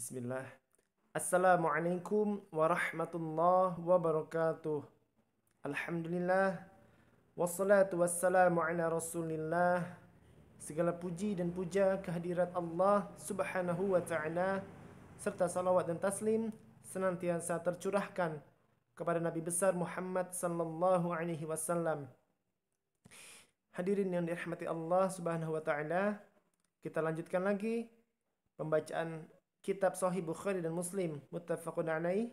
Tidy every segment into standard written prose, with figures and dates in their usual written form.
Bismillah. Assalamualaikum warahmatullahi wabarakatuh. Alhamdulillah. Wassalatu wassalamu ala rasulillah. Segala puji dan puja kehadirat Allah subhanahu wa ta'ala, serta salawat dan taslim senantiasa tercurahkan kepada Nabi besar Muhammad sallallahu alaihi wasallam. Hadirin yang dirahmati Allah subhanahu wa ta'ala, kita lanjutkan lagi pembacaan kitab Sahih Bukhari dan Muslim muttafaqun alaih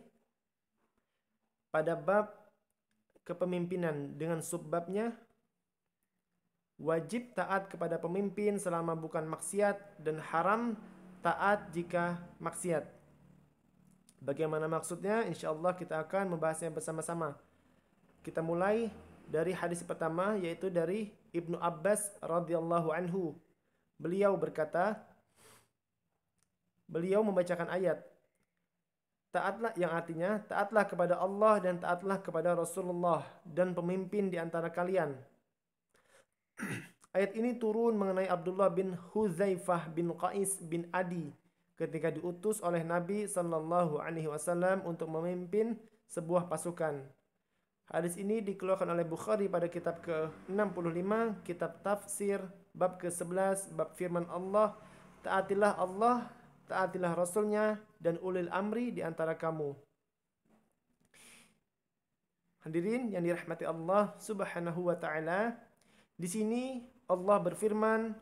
pada bab kepemimpinan dengan subbabnya wajib taat kepada pemimpin selama bukan maksiat dan haram taat jika maksiat. Bagaimana maksudnya? Insyaallah kita akan membahasnya bersama-sama. Kita mulai dari hadis pertama, yaitu dari Ibnu Abbas radhiyallahu anhu. Beliau berkata, beliau membacakan ayat, taatlah, yang artinya taatlah kepada Allah dan taatlah kepada Rasulullah dan pemimpin di antara kalian. Ayat ini turun mengenai Abdullah bin Huzaifah bin Qais bin Adi ketika diutus oleh Nabi sallallahu alaihi wasallam untuk memimpin sebuah pasukan. Hadis ini dikeluarkan oleh Bukhari pada kitab ke-65, kitab tafsir, bab ke-11, bab firman Allah, taatilah Allah, taatilah Rasulnya, dan ulil amri di antara kamu. Hadirin yang dirahmati Allah subhanahu wa ta'ala, di sini Allah berfirman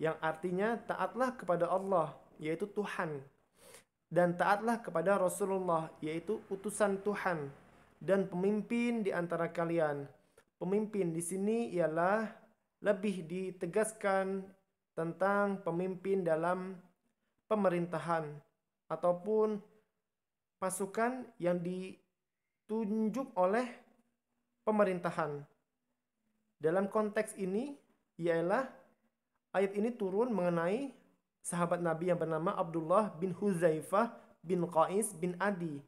yang artinya taatlah kepada Allah, yaitu Tuhan, dan taatlah kepada Rasulullah, yaitu utusan Tuhan, dan pemimpin di antara kalian. Pemimpin di sini ialah lebih ditegaskan tentang pemimpin dalam pemerintahan ataupun pasukan yang ditunjuk oleh pemerintahan. Dalam konteks ini ialah ayat ini turun mengenai sahabat Nabi yang bernama Abdullah bin Huzaifah bin Qais bin Adi.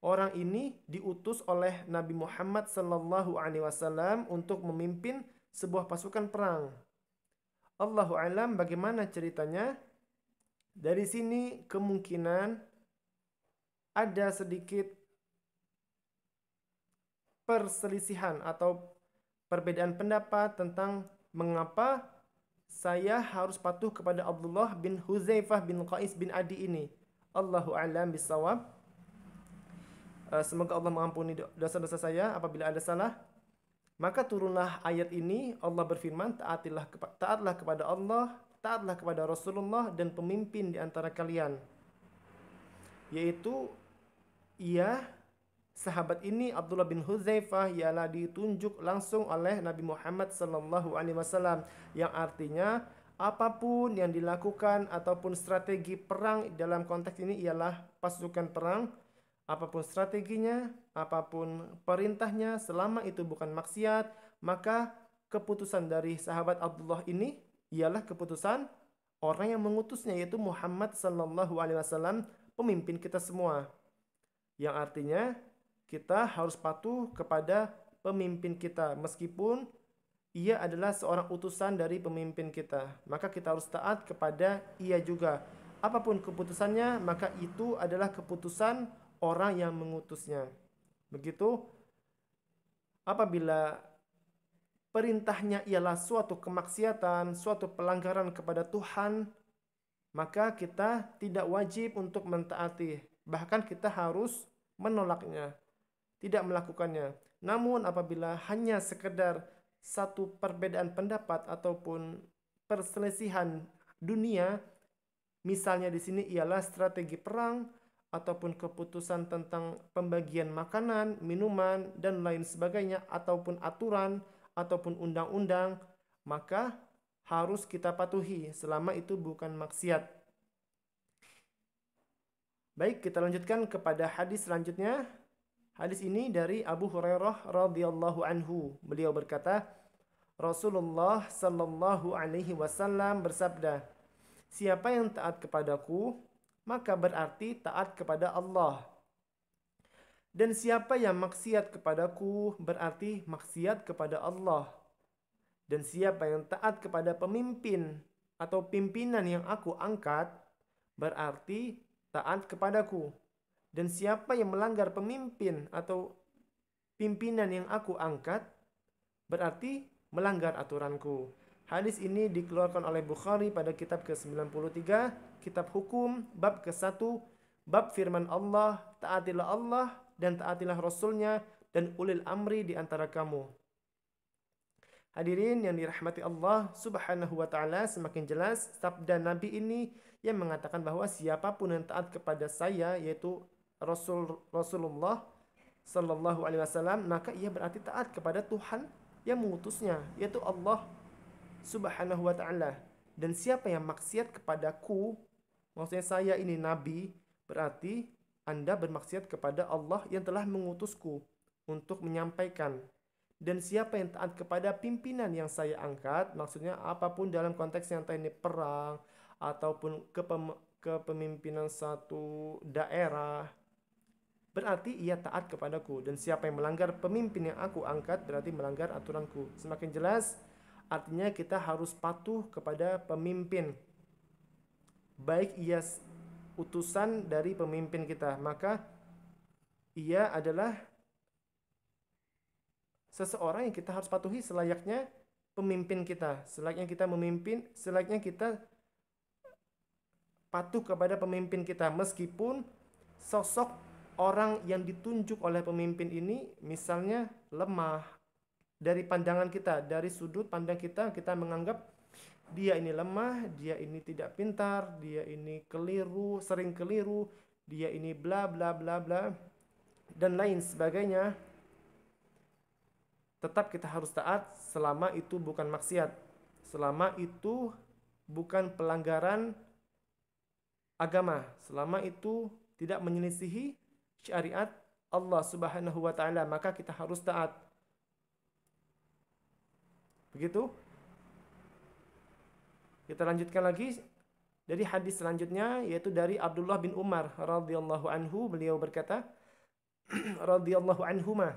Orang ini diutus oleh Nabi Muhammad sallallahu alaihi wasallam untuk memimpin sebuah pasukan perang. Allahu a'lam bagaimana ceritanya. Dari sini kemungkinan ada sedikit perselisihan atau perbedaan pendapat tentang mengapa saya harus patuh kepada Abdullah bin Huzaifah bin Qais bin Adi ini. Allahu a'lam bissawab. Semoga Allah mengampuni dosa-dosa saya apabila ada salah. Maka turunlah ayat ini, Allah berfirman, taatlah kepada Allah, taatlah kepada Rasulullah dan pemimpin di antara kalian. Yaitu sahabat ini Abdullah bin Huzaifah ialah ditunjuk langsung oleh Nabi Muhammad sallallahu alaihi wasallam, yang artinya apapun yang dilakukan ataupun strategi perang dalam konteks ini ialah pasukan perang. Apapun strateginya, apapun perintahnya, selama itu bukan maksiat, maka keputusan dari sahabat Abdullah ini ialah keputusan orang yang mengutusnya, yaitu Muhammad sallallahu alaihi wasallam, pemimpin kita semua. Yang artinya kita harus patuh kepada pemimpin kita meskipun ia adalah seorang utusan dari pemimpin kita. Maka kita harus taat kepada ia juga. Apapun keputusannya, maka itu adalah keputusan orang yang mengutusnya. Begitu apabila perintahnya ialah suatu kemaksiatan, suatu pelanggaran kepada Tuhan, maka kita tidak wajib untuk mentaati. Bahkan kita harus menolaknya, tidak melakukannya. Namun apabila hanya sekedar satu perbedaan pendapat ataupun perselisihan dunia, misalnya di sini ialah strategi perang ataupun keputusan tentang pembagian makanan, minuman, dan lain sebagainya, ataupun aturan, ataupun undang-undang, maka harus kita patuhi selama itu bukan maksiat. Baik, kita lanjutkan kepada hadis selanjutnya. Hadis ini dari Abu Hurairah radhiyallahu anhu. Beliau berkata, Rasulullah sallallahu alaihi wasallam bersabda, siapa yang taat kepadaku, maka berarti taat kepada Allah. Dan siapa yang maksiat kepadaku, berarti maksiat kepada Allah. Dan siapa yang taat kepada pemimpin atau pimpinan yang aku angkat, berarti taat kepadaku. Dan siapa yang melanggar pemimpin atau pimpinan yang aku angkat, berarti melanggar aturanku. Hadis ini dikeluarkan oleh Bukhari pada kitab ke-93, kitab hukum, bab ke-1, bab firman Allah, taatilah Allah dan taatilah Rasulnya dan ulil amri di antara kamu. Hadirin yang dirahmati Allah Subhanahu wa taala, semakin jelas sabda Nabi ini yang mengatakan bahwa siapapun yang taat kepada saya, yaitu Rasulullah sallallahu alaihi wasallam, maka ia berarti taat kepada Tuhan yang mengutusnya, yaitu Allah Subhanahu wa taala. Dan siapa yang maksiat kepadaku, maksudnya saya ini nabi, berarti Anda bermaksiat kepada Allah yang telah mengutusku untuk menyampaikan. Dan siapa yang taat kepada pimpinan yang saya angkat, maksudnya apapun dalam konteks yang entah ini perang ataupun kepemimpinan satu daerah, berarti ia taat kepadaku. Dan siapa yang melanggar pemimpin yang aku angkat, berarti melanggar aturanku. Semakin jelas, artinya kita harus patuh kepada pemimpin, baik ia utusan dari pemimpin kita, maka ia adalah seseorang yang kita harus patuhi selayaknya pemimpin kita. Selayaknya kita memimpin, selayaknya kita patuh kepada pemimpin kita, meskipun sosok orang yang ditunjuk oleh pemimpin ini misalnya lemah. Dari pandangan kita, dari sudut pandang kita, kita menganggap dia ini lemah, dia ini tidak pintar, dia ini keliru, sering keliru, dia ini bla bla bla bla dan lain sebagainya. Tetap kita harus taat selama itu bukan maksiat, selama itu bukan pelanggaran agama, selama itu tidak menyelisihi syariat Allah Subhanahu wa taala, maka kita harus taat. Begitu. Kita lanjutkan lagi dari hadis selanjutnya, yaitu dari Abdullah bin Umar radhiyallahu anhu, beliau berkata radhiyallahu anhuma,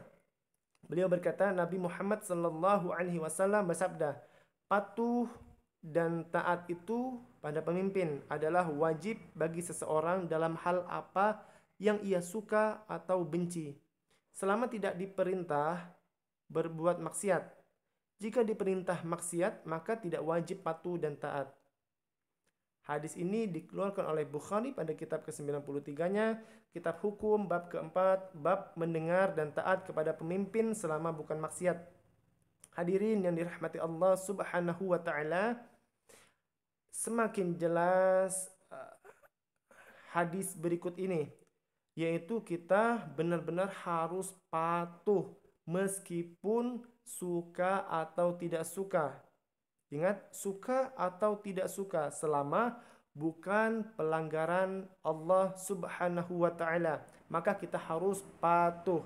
beliau berkata, Nabi Muhammad sallallahu alaihi wasallam bersabda, patuh dan taat itu pada pemimpin adalah wajib bagi seseorang dalam hal apa yang ia suka atau benci, selama tidak diperintah berbuat maksiat. Jika diperintah maksiat, maka tidak wajib patuh dan taat. Hadis ini dikeluarkan oleh Bukhari pada kitab ke-93-nya, kitab hukum, bab keempat, bab mendengar dan taat kepada pemimpin selama bukan maksiat. Hadirin yang dirahmati Allah Subhanahu wa taala, semakin jelas hadis berikut ini, yaitu kita benar-benar harus patuh meskipun suka atau tidak suka. Ingat, suka atau tidak suka, selama bukan pelanggaran Allah Subhanahu wa taala, maka kita harus patuh.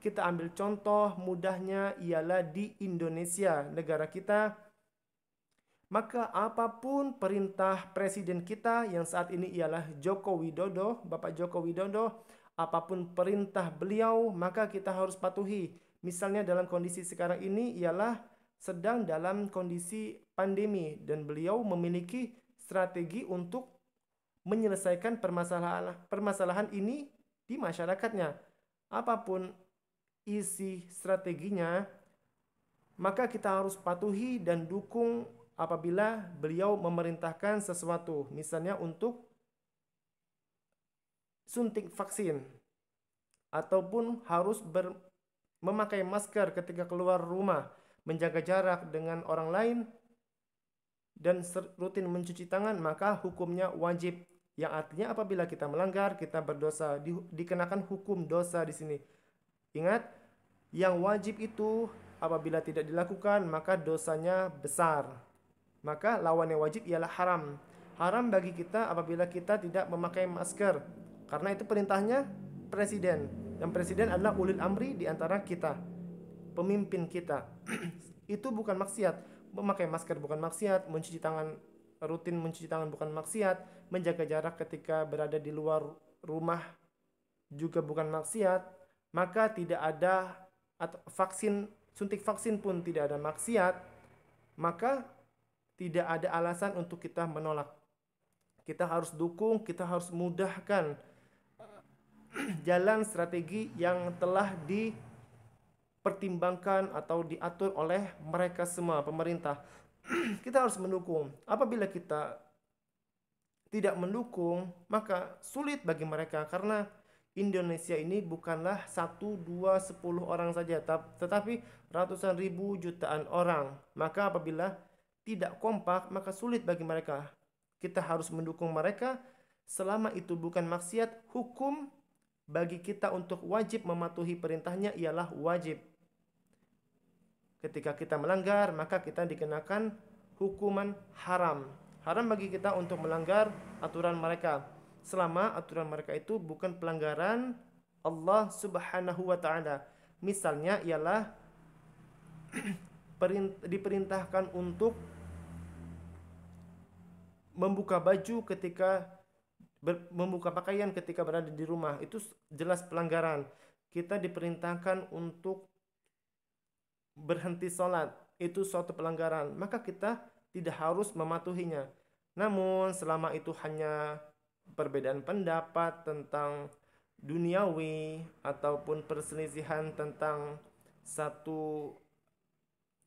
Kita ambil contoh mudahnya ialah di Indonesia, negara kita. Maka apapun perintah presiden kita yang saat ini ialah Joko Widodo, Bapak Joko Widodo, apapun perintah beliau, maka kita harus patuhi. Misalnya dalam kondisi sekarang ini ialah sedang dalam kondisi pandemi dan beliau memiliki strategi untuk menyelesaikan permasalahan ini di masyarakatnya. Apapun isi strateginya, maka kita harus patuhi dan dukung apabila beliau memerintahkan sesuatu, misalnya untuk suntik vaksin ataupun harus memakai masker ketika keluar rumah, menjaga jarak dengan orang lain, dan rutin mencuci tangan, maka hukumnya wajib. Yang artinya apabila kita melanggar, kita berdosa, dikenakan hukum dosa di sini. Ingat, yang wajib itu apabila tidak dilakukan, maka dosanya besar. Maka lawan yang wajib ialah haram. Haram bagi kita apabila kita tidak memakai masker, karena itu perintahnya presiden. Dan presiden adalah ulil amri di antara kita, pemimpin kita. Itu bukan maksiat. Memakai masker bukan maksiat, mencuci tangan, rutin mencuci tangan bukan maksiat, menjaga jarak ketika berada di luar rumah juga bukan maksiat. Maka tidak ada, atau suntik vaksin pun tidak ada maksiat. Maka tidak ada alasan untuk kita menolak. Kita harus dukung, kita harus mudahkan jalan strategi yang telah dipertimbangkan atau diatur oleh mereka semua, pemerintah. Kita harus mendukung. Apabila kita tidak mendukung, maka sulit bagi mereka, karena Indonesia ini bukanlah 1, 2, 10 orang saja, tetapi ratusan ribu, jutaan orang. Maka apabila tidak kompak, maka sulit bagi mereka. Kita harus mendukung mereka selama itu bukan maksiat. Hukum bagi kita untuk wajib mematuhi perintahnya ialah wajib. Ketika kita melanggar, maka kita dikenakan hukuman haram. Haram bagi kita untuk melanggar aturan mereka, selama aturan mereka itu bukan pelanggaran Allah Subhanahu wa taala. Misalnya ialah diperintahkan untuk membuka baju ketika membuka pakaian ketika berada di rumah, itu jelas pelanggaran. Kita diperintahkan untuk berhenti sholat, itu suatu pelanggaran, maka kita tidak harus mematuhinya. Namun selama itu hanya perbedaan pendapat tentang duniawi ataupun perselisihan tentang satu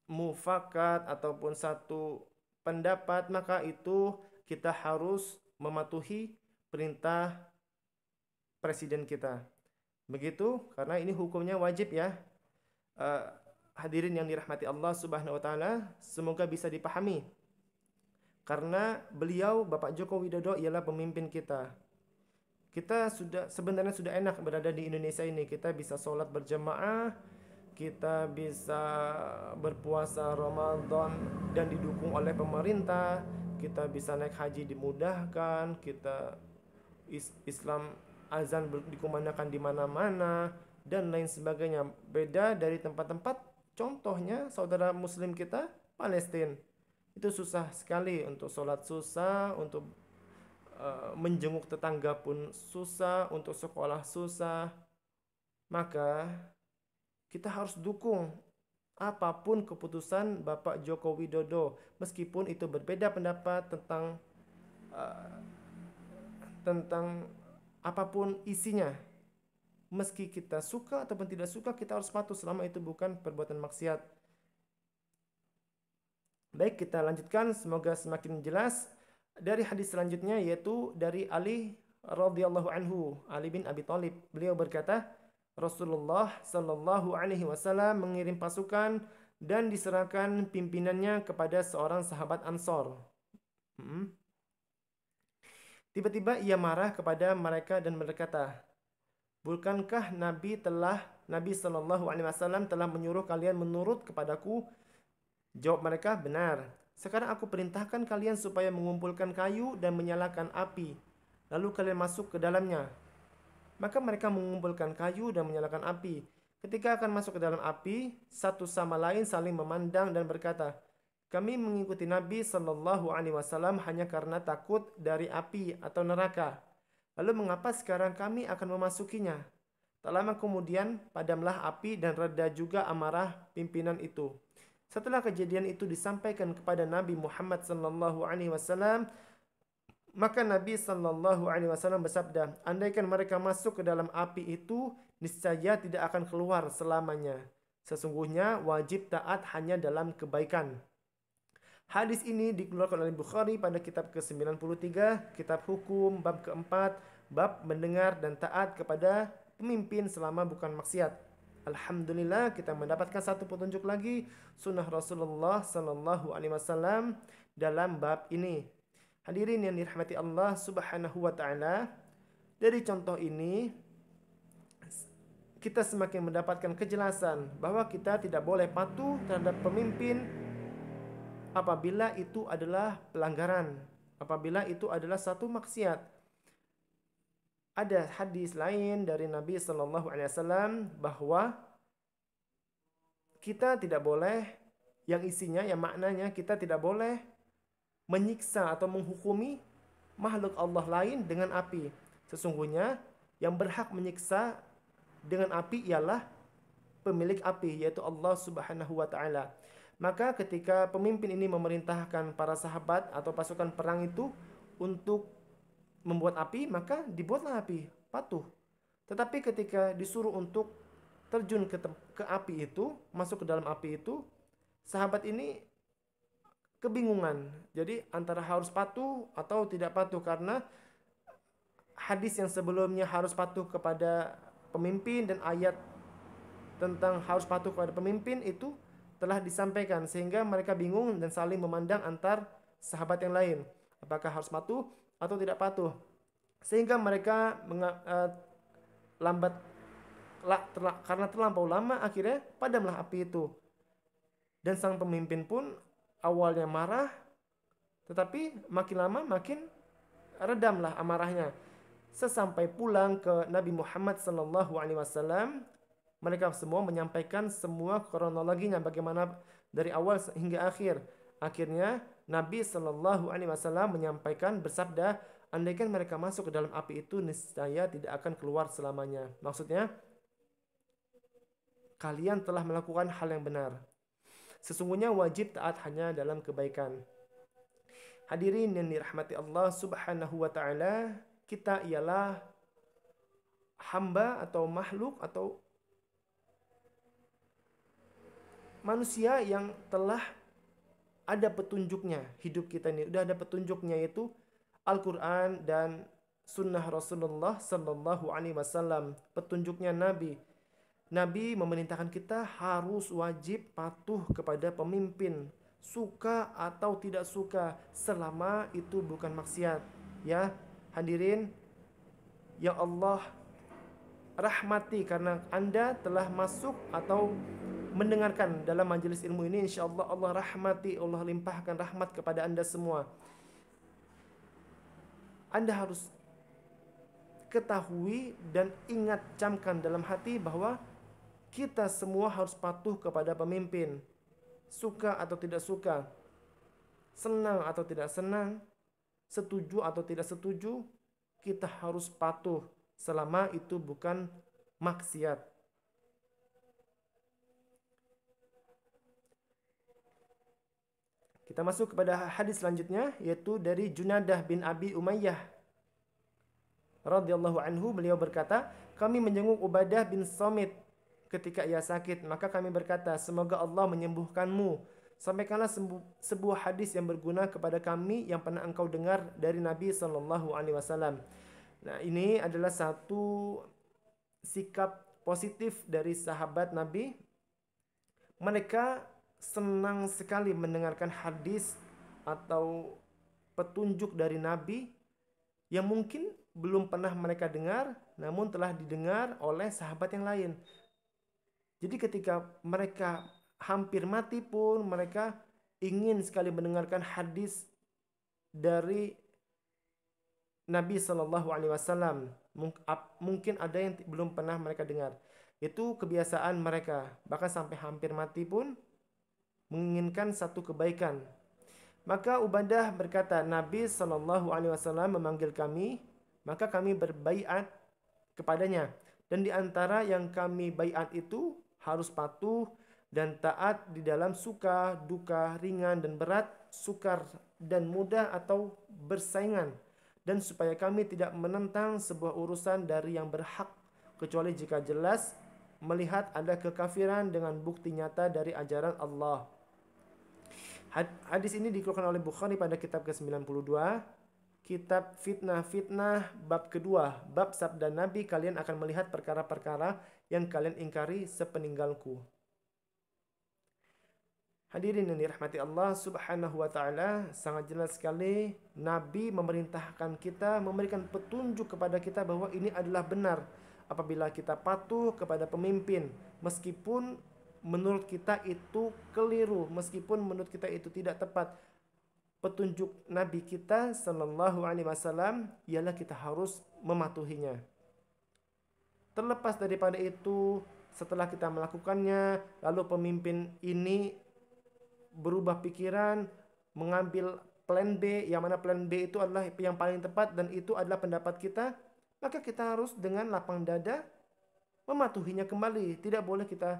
mufakat ataupun satu pendapat, maka itu kita harus mematuhi perintah presiden kita. Begitu, karena ini hukumnya wajib ya. Hadirin yang dirahmati Allah Subhanahu wa taala, semoga bisa dipahami. Karena beliau, Bapak Joko Widodo, ialah pemimpin kita. Kita sebenarnya sudah enak berada di Indonesia ini. Kita bisa sholat berjamaah, kita bisa berpuasa Ramadan dan didukung oleh pemerintah, kita bisa naik haji dimudahkan, kita Islam azan dikumandangkan di mana-mana dan lain sebagainya. Beda dari tempat-tempat, contohnya saudara muslim kita Palestina. Itu susah sekali untuk sholat, susah untuk menjenguk tetangga pun susah, untuk sekolah susah. Maka kita harus dukung apapun keputusan Bapak Joko Widodo, meskipun itu berbeda pendapat tentang apapun isinya. Meski kita suka ataupun tidak suka, kita harus patuh selama itu bukan perbuatan maksiat. Baik, kita lanjutkan, semoga semakin jelas dari hadis selanjutnya, yaitu dari Ali radhiyallahu anhu, Ali bin Abi Thalib. Beliau berkata, Rasulullah sallallahu alaihi wasallam mengirim pasukan dan diserahkan pimpinannya kepada seorang sahabat Ansor. Tiba-tiba ia marah kepada mereka dan berkata, bukankah Nabi sallallahu alaihi wasallam telah menyuruh kalian menurut kepadaku? Jawab mereka, benar. Sekarang aku perintahkan kalian supaya mengumpulkan kayu dan menyalakan api, lalu kalian masuk ke dalamnya. Maka mereka mengumpulkan kayu dan menyalakan api. Ketika akan masuk ke dalam api, satu sama lain saling memandang dan berkata, kami mengikuti Nabi sallallahu alaihi wasallam hanya karena takut dari api atau neraka. Lalu mengapa sekarang kami akan memasukinya? Tak lama kemudian padamlah api dan reda juga amarah pimpinan itu. Setelah kejadian itu disampaikan kepada Nabi Muhammad sallallahu alaihi wasallam, maka Nabi sallallahu alaihi wasallam bersabda, andaikan mereka masuk ke dalam api itu, niscaya tidak akan keluar selamanya. Sesungguhnya wajib taat hanya dalam kebaikan. Hadis ini dikeluarkan oleh Bukhari pada kitab ke-93, kitab hukum, bab keempat, bab mendengar dan taat kepada pemimpin selama bukan maksiat. Alhamdulillah, kita mendapatkan satu petunjuk lagi sunnah Rasulullah sallallahu alaihi wasallam dalam bab ini. Hadirin yang dirahmati Allah Subhanahu wa taala, dari contoh ini kita semakin mendapatkan kejelasan bahwa kita tidak boleh patuh terhadap pemimpin apabila itu adalah pelanggaran, apabila itu adalah satu maksiat. Ada hadis lain dari Nabi sallallahu alaihi wasallam bahwa kita tidak boleh, yang isinya, yang maknanya, kita tidak boleh menyiksa atau menghukumi makhluk Allah lain dengan api. Sesungguhnya yang berhak menyiksa dengan api ialah pemilik api, yaitu Allah Subhanahu wa taala. Maka ketika pemimpin ini memerintahkan para sahabat atau pasukan perang itu untuk membuat api, maka dibuatlah api, patuh. Tetapi ketika disuruh untuk terjun ke api itu, masuk ke dalam api itu, sahabat ini kebingungan. Jadi antara harus patuh atau tidak patuh, karena hadis yang sebelumnya harus patuh kepada pemimpin dan ayat tentang harus patuh kepada pemimpin itu telah disampaikan, sehingga mereka bingung dan saling memandang antar sahabat yang lain, apakah harus patuh atau tidak patuh, sehingga mereka lambat karena terlampau lama, akhirnya padamlah api itu. Dan sang pemimpin pun awalnya marah, tetapi makin lama makin redamlah amarahnya. Sesampai pulang ke Nabi Muhammad SAW, mereka semua menyampaikan semua kronologinya, bagaimana dari awal hingga akhir. Akhirnya Nabi SAW menyampaikan, bersabda, andaikan mereka masuk ke dalam api itu, niscaya tidak akan keluar selamanya. Maksudnya, kalian telah melakukan hal yang benar. Sesungguhnya wajib taat hanya dalam kebaikan. Hadirin yang dirahmati Allah Subhanahu wa taala, kita ialah hamba atau makhluk atau manusia yang telah ada petunjuknya. Hidup kita ini sudah ada petunjuknya, yaitu Al-Quran dan Sunnah Rasulullah Sallallahu Alaihi Wasallam. Petunjuknya Nabi. Nabi memerintahkan kita harus wajib patuh kepada pemimpin, suka atau tidak suka, selama itu bukan maksiat. Ya, hadirin yang Allah rahmati, karena Anda telah masuk atau mendengarkan dalam majelis ilmu ini, insyaallah Allah rahmati, Allah limpahkan rahmat kepada Anda semua. Anda harus ketahui dan ingat, camkan dalam hati bahwa kita semua harus patuh kepada pemimpin, suka atau tidak suka, senang atau tidak senang, setuju atau tidak setuju, kita harus patuh selama itu bukan maksiat. Kita masuk kepada hadis selanjutnya, yaitu dari Junadah bin Abi Umayyah radhiyallahu anhu. Beliau berkata, kami menjenguk Ubadah bin Samit ketika ia sakit, maka kami berkata, semoga Allah menyembuhkanmu. Sampaikanlah sebuah hadis yang berguna kepada kami yang pernah engkau dengar dari Nabi Sallallahu Alaihi Wasallam. Nah, ini adalah satu sikap positif dari sahabat Nabi. Mereka senang sekali mendengarkan hadis atau petunjuk dari Nabi yang mungkin belum pernah mereka dengar, namun telah didengar oleh sahabat yang lain. Jadi ketika mereka hampir mati pun, mereka ingin sekali mendengarkan hadis dari Nabi Shallallahu Alaihi Wasallam. Mungkin ada yang belum pernah mereka dengar. Itu kebiasaan mereka. Bahkan sampai hampir mati pun menginginkan satu kebaikan. Maka Ubadah berkata, Nabi Shallallahu Alaihi Wasallam memanggil kami, maka kami berbaiat kepadanya. Dan di antara yang kami baiat itu harus patuh dan taat di dalam suka, duka, ringan dan berat, sukar dan mudah atau bersaingan. Dan supaya kami tidak menentang sebuah urusan dari yang berhak, kecuali jika jelas melihat ada kekafiran dengan bukti nyata dari ajaran Allah. Hadis ini dikeluarkan oleh Bukhari pada kitab ke-92, kitab fitnah-fitnah bab kedua, bab sabda Nabi, kalian akan melihat perkara-perkara yang kalian ingkari sepeninggalku. Hadirin yang dirahmati Allah Subhanahu wa taala, sangat jelas sekali Nabi memerintahkan kita, memberikan petunjuk kepada kita bahwa ini adalah benar apabila kita patuh kepada pemimpin, meskipun menurut kita itu keliru, meskipun menurut kita itu tidak tepat. Petunjuk Nabi kita Sallallahu Alaihi Wasallam ialah kita harus mematuhinya. Terlepas daripada itu, setelah kita melakukannya, lalu pemimpin ini berubah pikiran, mengambil plan B, yang mana plan B itu adalah yang paling tepat dan itu adalah pendapat kita, maka kita harus dengan lapang dada mematuhinya kembali. Tidak boleh kita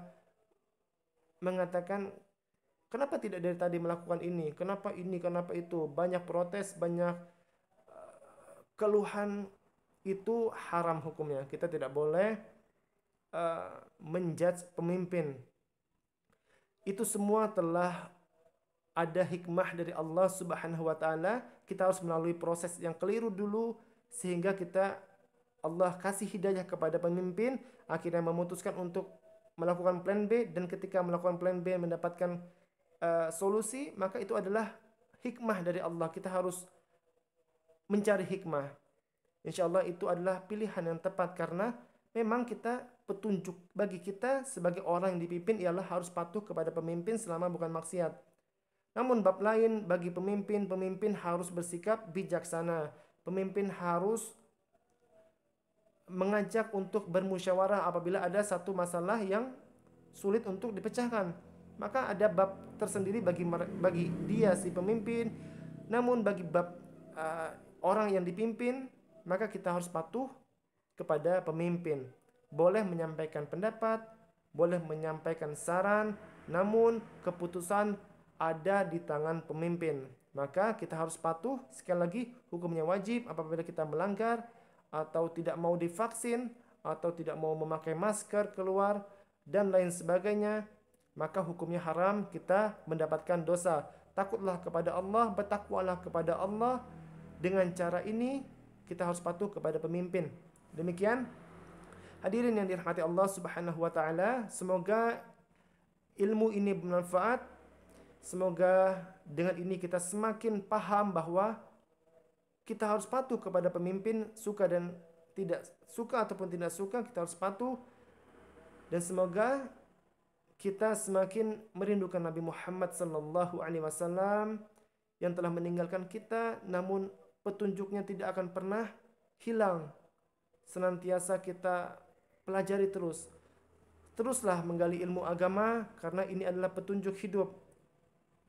mengatakan, kenapa tidak dari tadi melakukan ini, kenapa itu, banyak protes, banyak keluhan itu haram hukumnya. Kita tidak boleh menjudge pemimpin. Itu semua telah ada hikmah dari Allah Subhanahu wa taala. Kita harus melalui proses yang keliru dulu sehingga Allah kasih hidayah kepada pemimpin, akhirnya memutuskan untuk melakukan plan B, dan ketika melakukan plan B mendapatkan solusi, maka itu adalah hikmah dari Allah. Kita harus mencari hikmah. Insya Allah itu adalah pilihan yang tepat, karena memang petunjuk bagi kita sebagai orang yang dipimpin ialah harus patuh kepada pemimpin selama bukan maksiat. Namun bab lain bagi pemimpin harus bersikap bijaksana. Pemimpin harus mengajak untuk bermusyawarah apabila ada satu masalah yang sulit untuk dipecahkan. Maka ada bab tersendiri bagi dia si pemimpin. Namun bagi bab orang yang dipimpin, maka kita harus patuh kepada pemimpin. Boleh menyampaikan pendapat, boleh menyampaikan saran, namun keputusan ada di tangan pemimpin. Maka kita harus patuh. Sekali lagi, hukumnya wajib apabila kita melanggar atau tidak mau divaksin atau tidak mau memakai masker keluar dan lain sebagainya, maka hukumnya haram, kita mendapatkan dosa. Takutlah kepada Allah, bertakwalah kepada Allah. Dengan cara ini kita harus patuh kepada pemimpin. Demikian hadirin yang dirahmati Allah Subhanahu wa taala, semoga ilmu ini bermanfaat. Semoga dengan ini kita semakin paham bahwa kita harus patuh kepada pemimpin, suka dan tidak suka ataupun tidak suka, kita harus patuh. Dan semoga kita semakin merindukan Nabi Muhammad sallallahu alaihi wasallam yang telah meninggalkan kita, namun petunjuknya tidak akan pernah hilang. Senantiasa kita pelajari terus. Teruslah menggali ilmu agama, karena ini adalah petunjuk hidup.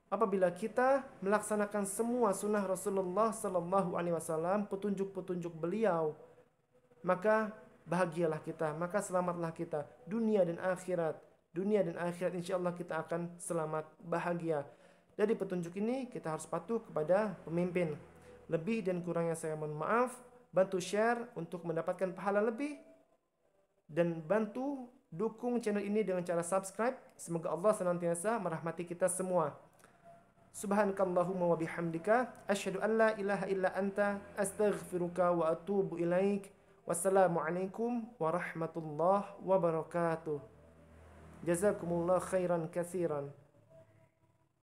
Apabila kita melaksanakan semua sunnah Rasulullah sallallahu alaihi wasallam, petunjuk-petunjuk beliau, maka bahagialah kita, maka selamatlah kita dunia dan akhirat. Dunia dan akhirat insyaallah kita akan selamat, bahagia. Dari petunjuk ini kita harus patuh kepada pemimpin. Lebih dan kurangnya saya mohon maaf. Bantu share untuk mendapatkan pahala lebih, dan bantu dukung channel ini dengan cara subscribe. Semoga Allah senantiasa merahmati kita semua. Subhanakallahumma wa bihamdika asyhadu an la ilaha illa anta astaghfiruka wa atubu ilaik. Wassalamualaikum warahmatullahi wabarakatuh. Jazakumullah khairan katsiran.